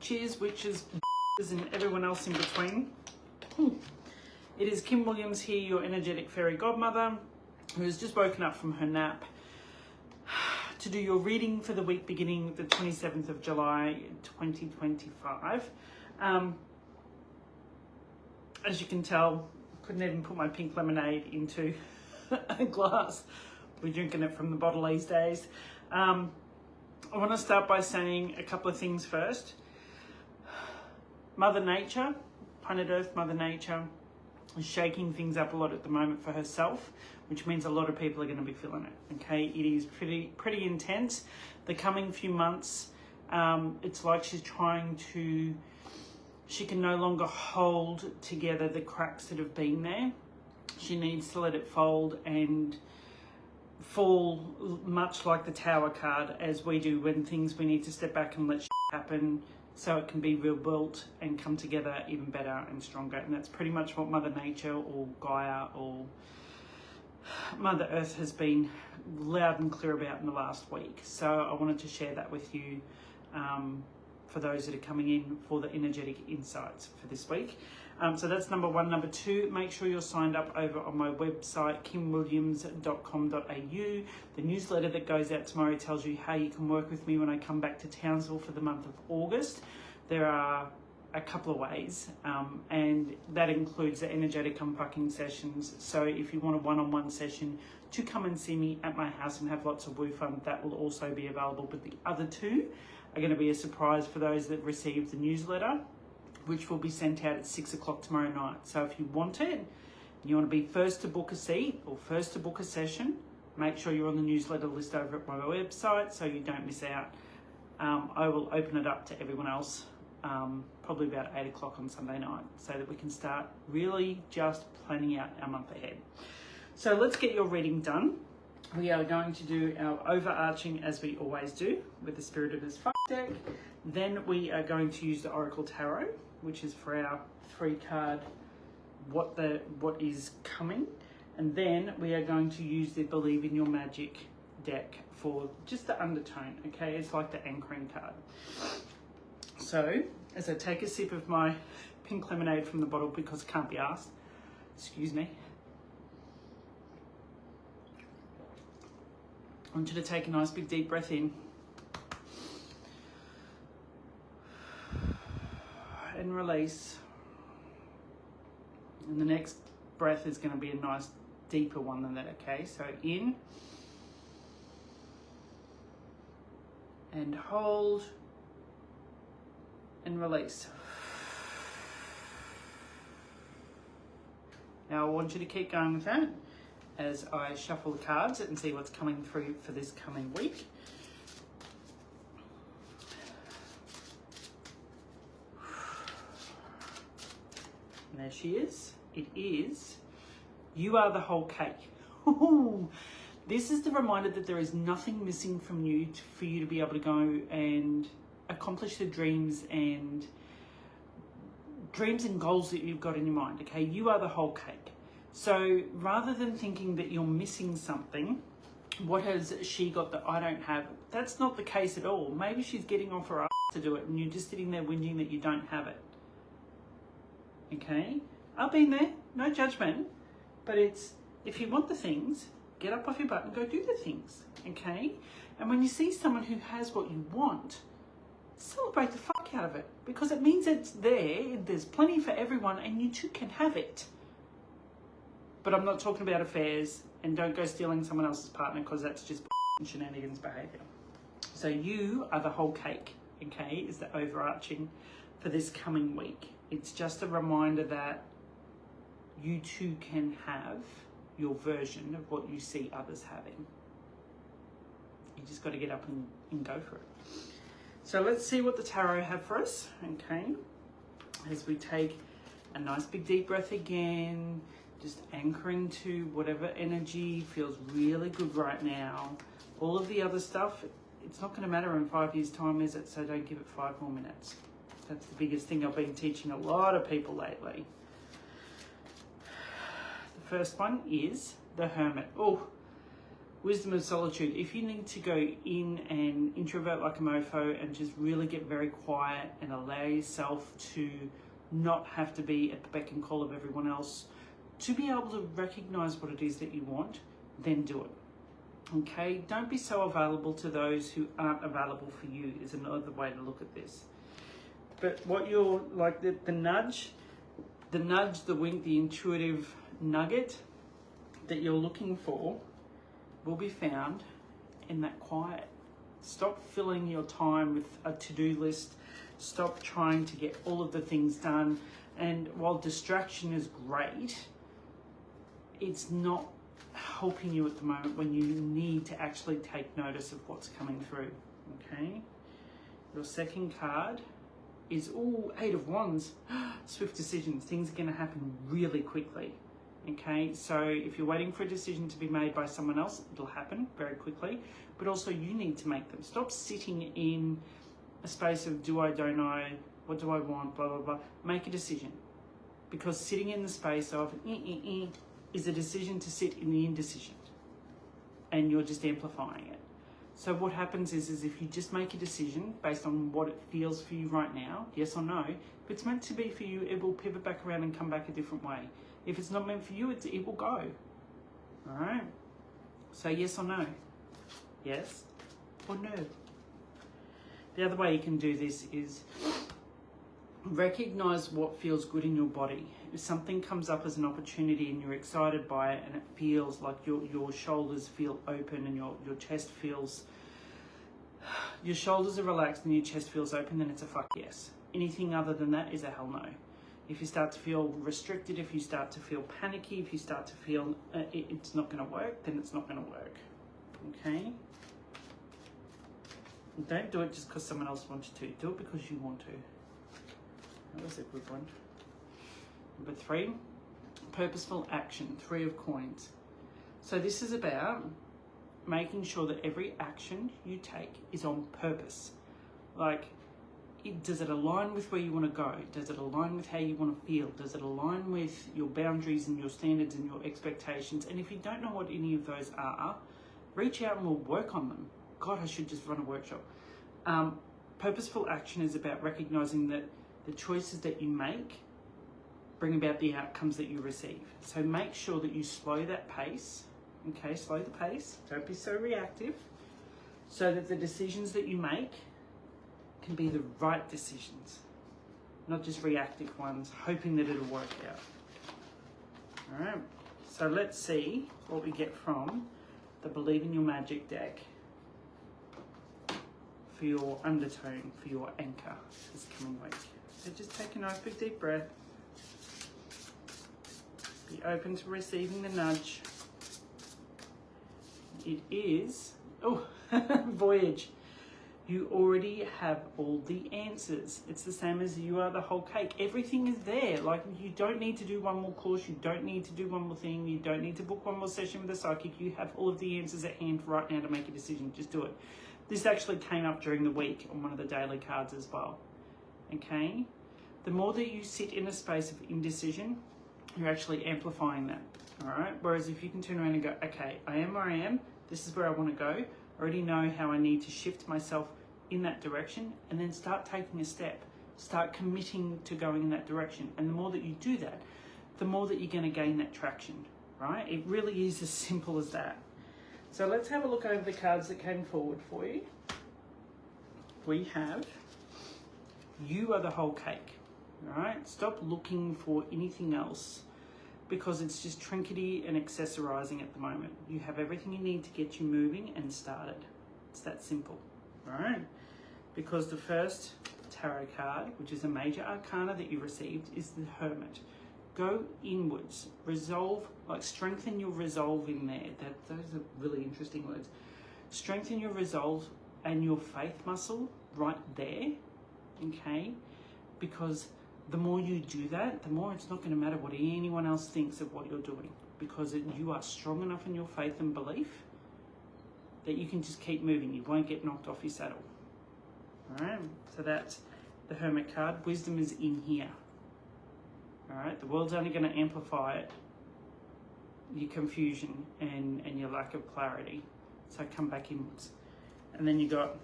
witches, and everyone else in between. It is Kim Williams here, your energetic fairy godmother, who has just woken up from her nap to do your reading for the week beginning the 27th of July 2025. As you can tell, couldn't even put my pink lemonade into a glass. We're drinking it from the bottle these days. I want to start by saying a couple of things first. Mother Nature, planet Earth, Mother Nature, is shaking things up a lot at the moment for herself, which means a lot of people are going to be feeling it. Okay, it is pretty intense. The coming few months, it's like she's trying to. She can no longer hold together the cracks that have been there. She needs to let it fold and fall, much like the Tower card, as we do when we need to step back and let shit happen so it can be rebuilt and come together even better and stronger. And that's pretty much what Mother Nature or Gaia or Mother Earth has been loud and clear about in the last week. So I wanted to share that with you for those that are coming in for the energetic insights for this week. So that's number one. Number two, make sure you're signed up over on my website, kimwilliams.com.au. The newsletter that goes out tomorrow tells you how you can work with me when I come back to Townsville for the month of August. There are a couple of ways, and that includes the energetic unpacking sessions. So if you want a one-on-one session to come and see me at my house and have lots of woo fun, that will also be available. But the other two are going to be a surprise for those that receive the newsletter, which will be sent out at 6 o'clock tomorrow night. So if you want it, you want to be first to book a seat or first to book a session, make sure you're on the newsletter list over at my website so you don't miss out. I will open it up to everyone else probably about 8 o'clock on Sunday night so that we can start really just planning out our month ahead. So let's get your reading done. We are going to do our overarching as we always do with the Spirit of His Fuck deck. Then we are going to use the Oracle Tarot, which is for our 3-card what is coming. And then we are going to use the Believe in Your Magic deck for just the undertone, okay? It's like the anchoring card. So as I take a sip of my pink lemonade from the bottle because it can't be asked, excuse me, I want you to take a nice big deep breath in and release. And the next breath is going to be a nice deeper one than that, okay? So in and hold and release. Now I want you to keep going with that as I shuffle the cards and see what's coming through for this coming week. And there she is. It is, you are the whole cake. This is the reminder that there is nothing missing from you for you to be able to go and accomplish the dreams and goals that you've got in your mind, okay? You are the whole cake. So rather than thinking that you're missing something, what has she got that I don't have? That's not the case at all. Maybe she's getting off her ass to do it and you're just sitting there whinging that you don't have it. Okay? I've been there, no judgment, but it's, if you want the things, get up off your butt and go do the things, okay? And when you see someone who has what you want, celebrate the fuck out of it because it means it's there, there's plenty for everyone and you too can have it. But I'm not talking about affairs, and don't go stealing someone else's partner because that's just shenanigans behaviour. So you are the whole cake, okay, is the overarching for this coming week. It's just a reminder that you too can have your version of what you see others having. You just got to get up and go for it. So let's see what the tarot have for us, okay, as we take a nice big deep breath again. Just anchoring to whatever energy feels really good right now. All of the other stuff, it's not going to matter in 5 years' time, is it? So don't give it 5 more minutes. That's the biggest thing I've been teaching a lot of people lately. The first one is the Hermit. Oh, Wisdom of solitude. If you need to go in and introvert like a mofo and just really get very quiet and allow yourself to not have to be at the beck and call of everyone else, to be able to recognize what it is that you want, then do it. Okay? Don't be so available to those who aren't available for you is another way to look at this. But what you're like, the nudge, the wink, the intuitive nugget that you're looking for will be found in that quiet. Stop filling your time with a to-do list. Stop trying to get all of the things done. And while distraction is great, it's not helping you at the moment when you need to actually take notice of what's coming through. Okay? Your second card is, Eight of Wands. Swift decisions. Things are going to happen really quickly. Okay, so if you're waiting for a decision to be made by someone else, it'll happen very quickly, but also you need to make them. Stop sitting in a space of do I, don't I, what do I want, blah, blah, blah. Make a decision, because sitting in the space of is a decision to sit in the indecision, and you're just amplifying it. So what happens is if you just make a decision based on what it feels for you right now, yes or no, if it's meant to be for you, it will pivot back around and come back a different way. If it's not meant for you, it will go. All right? So yes or no? Yes or no? The other way you can do this is recognize what feels good in your body. If something comes up as an opportunity and you're excited by it and it feels like your shoulders feel open and your chest feels, your shoulders are relaxed and your chest feels open, then it's a fuck yes. Anything other than that is a hell no. If you start to feel restricted, if you start to feel panicky, if you start to feel it's not going to work, then it's not going to work. Okay? Don't do it just because someone else wants you to. Do it because you want to. That was a good one. Number 3, purposeful action, 3 of coins. So this is about making sure that every action you take is on purpose. Like, does it align with where you want to go? Does it align with how you want to feel? Does it align with your boundaries and your standards and your expectations? And if you don't know what any of those are, reach out and we'll work on them. God, I should just run a workshop. Purposeful action is about recognizing that the choices that you make bring about the outcomes that you receive. So make sure that you slow that pace. Okay, slow the pace. Don't be so reactive. So that the decisions that you make can be the right decisions, not just reactive ones, hoping that it'll work out. All right, so let's see what we get from the Believe in Your Magic deck for your undertone, for your anchor this coming week. So just take a nice big deep breath. Be open to receiving the nudge. It is, Voyage. You already have all the answers. It's the same as you are the whole cake. Everything is there. Like, you don't need to do one more course. You don't need to do one more thing. You don't need to book one more session with a psychic. You have all of the answers at hand right now to make a decision. Just do it. This actually came up during the week on one of the daily cards as well. Okay? The more that you sit in a space of indecision, you're actually amplifying that. All right? Whereas if you can turn around and go, okay, I am where I am. This is where I want to go. I already know how I need to shift myself in that direction, and then start taking a step. Start committing to going in that direction. And the more that you do that, the more that you're going to gain that traction, right? It really is as simple as that. So let's have a look over the cards that came forward for you. We have, you are the whole cake, all right? Stop looking for anything else because it's just trinkety and accessorizing at the moment. You have everything you need to get you moving and started. It's that simple, all right? Because the first tarot card, which is a major arcana that you received, is the Hermit. Go inwards, resolve, like strengthen your resolve in there. Those are really interesting words. Strengthen your resolve and your faith muscle right there, okay? Because the more you do that, the more it's not going to matter what anyone else thinks of what you're doing, because you are strong enough in your faith and belief that you can just keep moving. You won't get knocked off your saddle. All right, so that's the Hermit card. Wisdom is in here. All right, the world's only going to amplify it your confusion and your lack of clarity. So come back inwards. And then you got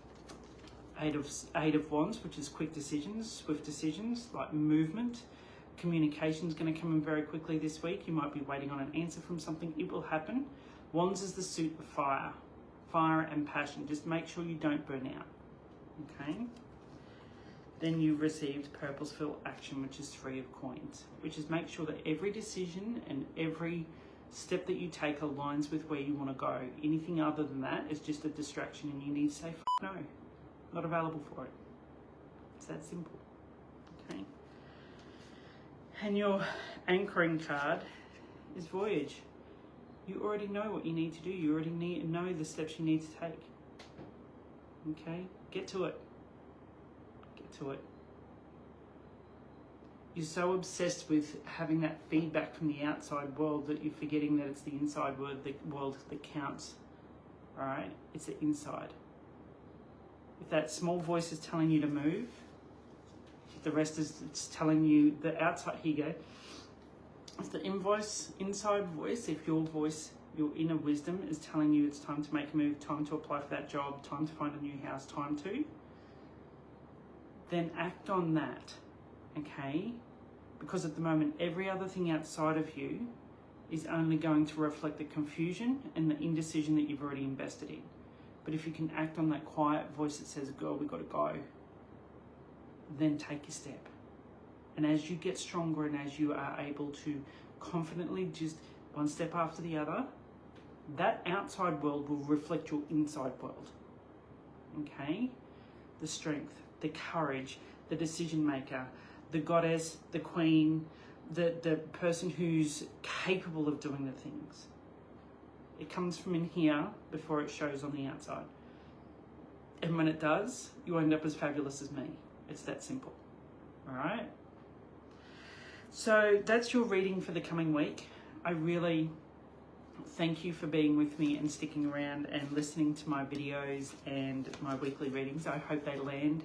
Eight of Wands, which is quick decisions, swift decisions, like movement. Communication is going to come in very quickly this week. You might be waiting on an answer from something. It will happen. Wands is the suit of fire. Fire and passion. Just make sure you don't burn out. Okay? Then you received purposeful action, which is 3 of Coins, which is make sure that every decision and every step that you take aligns with where you want to go. Anything other than that is just a distraction, and you need to say, no, not available for it. It's that simple. Okay? And your anchoring card is Voyage. You already know what you need to do. You already know the steps you need to take. Okay? Get to it. Get to it. You're so obsessed with having that feedback from the outside world that you're forgetting that it's the inside world that counts. All right? It's the inside. If that small voice is telling you to move, the rest is it's telling you the outside. Here you go. If the inside voice, if your voice, your inner wisdom is telling you it's time to make a move, time to apply for that job, time to find a new house, time to, then act on that, okay? Because at the moment, every other thing outside of you is only going to reflect the confusion and the indecision that you've already invested in. But if you can act on that quiet voice that says, girl, we got to go, then take your step. And as you get stronger and as you are able to confidently just one step after the other, that outside world will reflect your inside world. Okay? The strength, the courage, the decision maker, the goddess, the queen, the person who's capable of doing the things. It comes from in here before it shows on the outside. And when it does, you end up as fabulous as me. It's that simple. All right? So that's your reading for the coming week. I really thank you for being with me and sticking around and listening to my videos and my weekly readings. I hope they land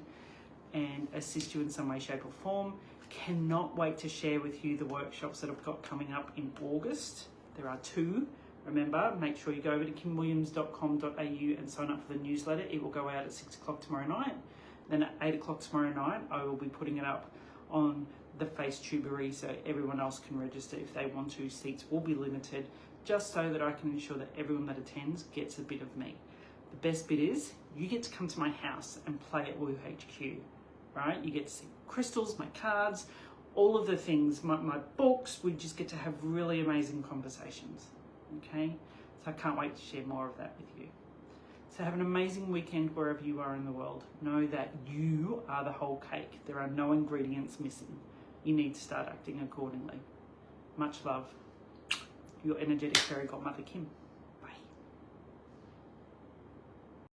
and assist you in some way, shape or form. Cannot wait to share with you the workshops that I've got coming up in August. There are 2. Remember, make sure you go over to kimwilliams.com.au and sign up for the newsletter. It will go out at 6 o'clock tomorrow night. Then at 8 o'clock tomorrow night, I will be putting it up on the Facetubery so everyone else can register if they want to. Seats will be limited just so that I can ensure that everyone that attends gets a bit of me. The best bit is you get to come to my house and play at Woo HQ, right? You get to see crystals, my cards, all of the things, my books. We just get to have really amazing conversations, okay? So I can't wait to share more of that with you. So have an amazing weekend wherever you are in the world. Know that you are the whole cake. There are no ingredients missing. You need to start acting accordingly. Much love. Your energetic fairy godmother, Kim.